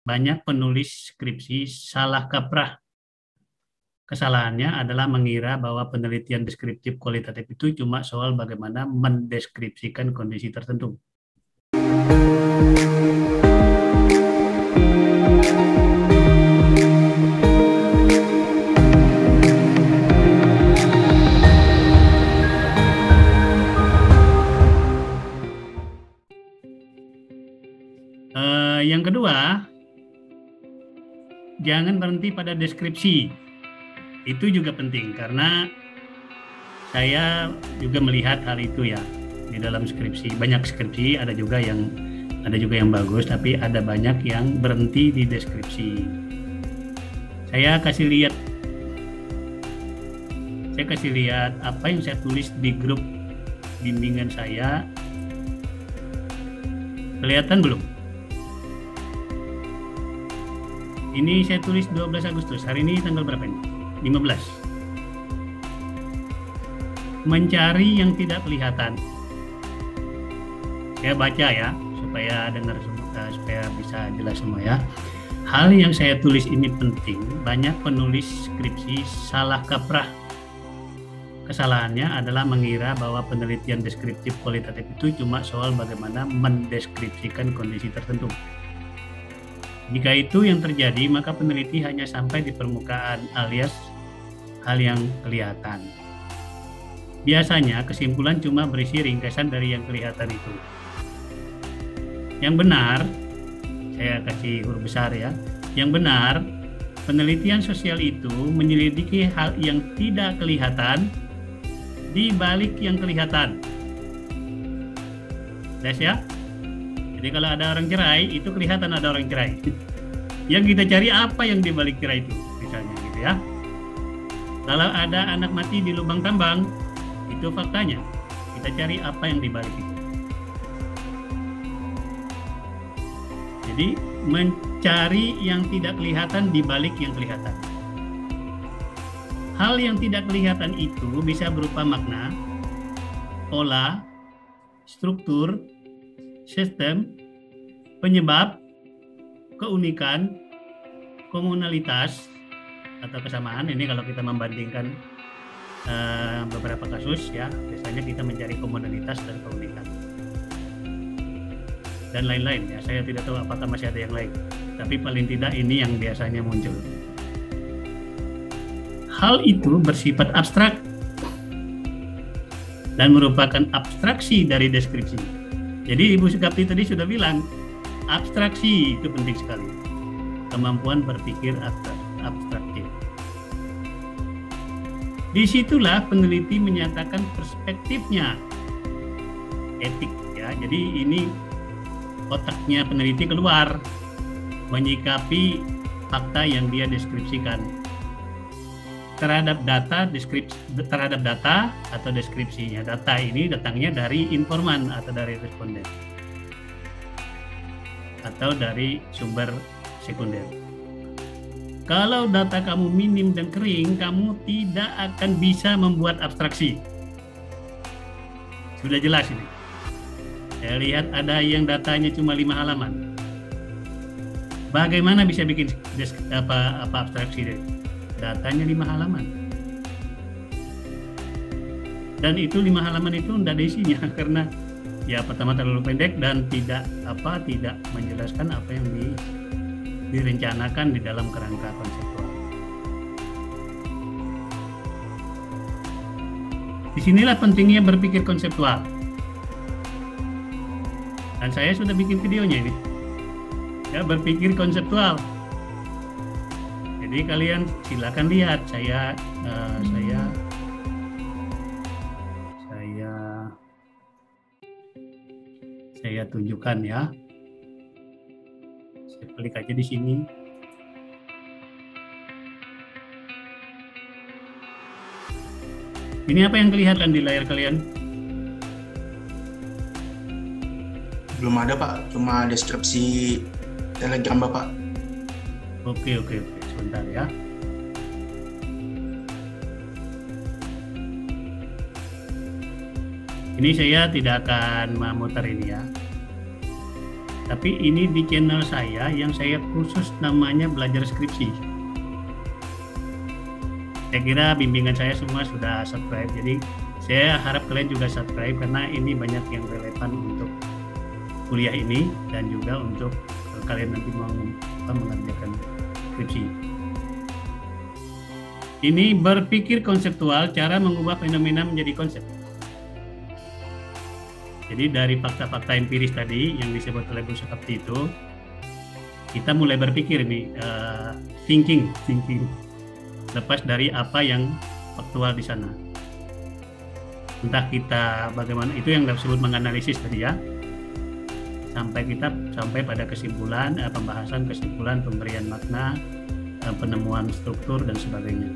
banyak penulis skripsi salah kaprah. Kesalahannya adalah mengira bahwa penelitian deskriptif kualitatif itu cuma soal bagaimana mendeskripsikan kondisi tertentu. Yang kedua, jangan berhenti pada deskripsi. Itu juga penting karena saya juga melihat hal itu ya di dalam skripsi. Banyak skripsi ada juga yang bagus, tapi ada banyak yang berhenti di deskripsi. Saya kasih lihat apa yang saya tulis di grup bimbingan saya. Kelihatan belum? Ini saya tulis 12 Agustus. Hari ini tanggal berapa ini? 15. Mencari yang tidak kelihatan. Saya baca ya, supaya supaya bisa jelas semua ya. Hal yang saya tulis ini penting. Banyak penulis skripsi salah kaprah. Kesalahannya adalah mengira bahwa penelitian deskriptif kualitatif itu cuma soal bagaimana mendeskripsikan kondisi tertentu. Jika itu yang terjadi, maka peneliti hanya sampai di permukaan alias hal yang kelihatan. Biasanya kesimpulan cuma berisi ringkasan dari yang kelihatan itu. Yang benar, saya kasih huruf besar ya, yang benar, penelitian sosial itu menyelidiki hal yang tidak kelihatan di balik yang kelihatan. Jelas ya? Jadi kalau ada orang cerai, itu kelihatan ada orang cerai. Yang kita cari apa yang di balik cerai itu, misalnya gitu ya. Kalau ada anak mati di lubang tambang, itu faktanya. Kita cari apa yang di balik itu. Jadi mencari yang tidak kelihatan di balik yang kelihatan. Hal yang tidak kelihatan itu bisa berupa makna, pola, struktur, sistem, penyebab, keunikan, komunalitas atau kesamaan. Ini kalau kita membandingkan beberapa kasus ya, biasanya kita mencari komunalitas dan keunikan dan lain-lain ya. Saya tidak tahu apakah masih ada yang lain, tapi paling tidak ini yang biasanya muncul. Hal itu bersifat abstrak dan merupakan abstraksi dari deskripsi. Jadi Ibu Sukapti tadi sudah bilang, abstraksi itu penting sekali. Kemampuan berpikir abstraktif. Disitulah peneliti menyatakan perspektifnya, etik ya. Jadi ini otaknya peneliti keluar, menyikapi fakta yang dia deskripsikan terhadap data atau deskripsinya. Data ini datangnya dari informan atau dari responden atau dari sumber sekunder. Kalau data kamu minim dan kering, kamu tidak akan bisa membuat abstraksi. Sudah jelas ini. Saya lihat ada yang datanya cuma 5 halaman. Bagaimana bisa bikin abstraksi deh? Datanya 5 halaman. Dan itu 5 halaman itu tidak ada isinya karena ya pertama terlalu pendek dan tidak menjelaskan apa yang direncanakan di dalam kerangka konseptual. Disinilah pentingnya berpikir konseptual. Dan saya sudah bikin videonya ini. Ya, berpikir konseptual. Jadi kalian silakan lihat, saya tunjukkan ya. Saya klik aja di sini. Ini apa yang kelihatan di layar kalian? Belum ada Pak, cuma deskripsi Telegram Bapak. Oke, sebentar ya. Ini saya tidak akan memutar ini ya. Tapi ini di channel saya yang saya khusus namanya belajar skripsi. Saya kira bimbingan saya semua sudah subscribe, jadi saya harap kalian juga subscribe karena ini banyak yang relevan untuk kuliah ini dan juga untuk kalian nanti mau mengerjakan skripsi. Ini berpikir konseptual, cara mengubah fenomena menjadi konsep. Jadi dari fakta-fakta empiris tadi yang disebut oleh Bu Sukapti itu, kita mulai berpikir nih, thinking, lepas dari apa yang faktual di sana. Entah kita bagaimana, itu yang disebut menganalisis tadi ya, sampai pada kesimpulan, pembahasan kesimpulan, pemberian makna, penemuan struktur dan sebagainya.